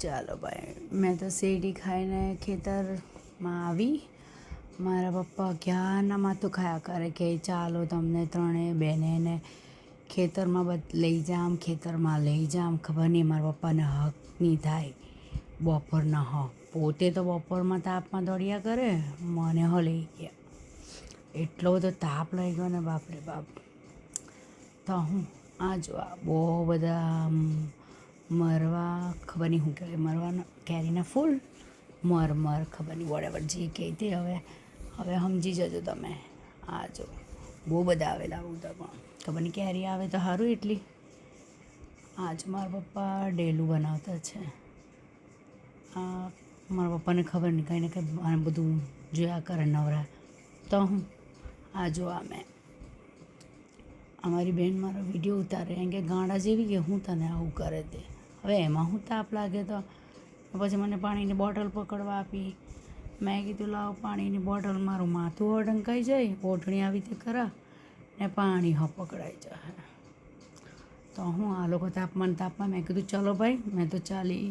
ચાલો ભાઈ, મેં તો શેરડી ખાઈને ખેતરમાં આવી. મારા પપ્પા ક્યારના માથું ખાયા કરે કે ચાલો તમને ત્રણેય બહેનેને ખેતરમાં લઈ જામ, ખેતરમાં લઈ જામ. ખબર નહીં મારા પપ્પાને હક નહીં થાય બપોરના પોતે તો બપોરમાં તાપમાં દોડ્યા કરે, મને લઈ ગયા. એટલો બધો તાપ લાગ્યો ને બાપરે બાપ. તો હું આ જો બહુ બધા મરવા, ખબર નહીં શું કહેવાય, મરવાના કેરીના ફૂલ, મર ખબર નહીં વોટેવર જે કહે તે. હવે સમજી જજો તમે. આ જો બહુ બધા આવેલા ઉધા, પણ ખબર નહીં કેરી આવે તો સારું એટલી. આજ મારા પપ્પા ડેલું બનાવતા છે. આ મારા પપ્પાને ખબર નહીં કંઈ ને કંઈ આ બધું જોયા કરે નવરા. તો હું આ જો મેં અમારી બહેન મારો વિડીયો ઉતારે એમ કે ગાંડા જેવી કે હું તને આવું કરે તે. હવે એમાં હું તાપ લાગે તો પછી મને પાણીની બોટલ પકડવા આપી. મેં કીધું લાવ પાણીની બોટલ, મારું માથું ઢંકાઈ જાય, ઓઢણી આવી તે ખરા ને પાણી પકડાઈ જાય. તો હું આ લોકો તાપમાન મેં કીધું ચલો ભાઈ, મેં તો ચાલી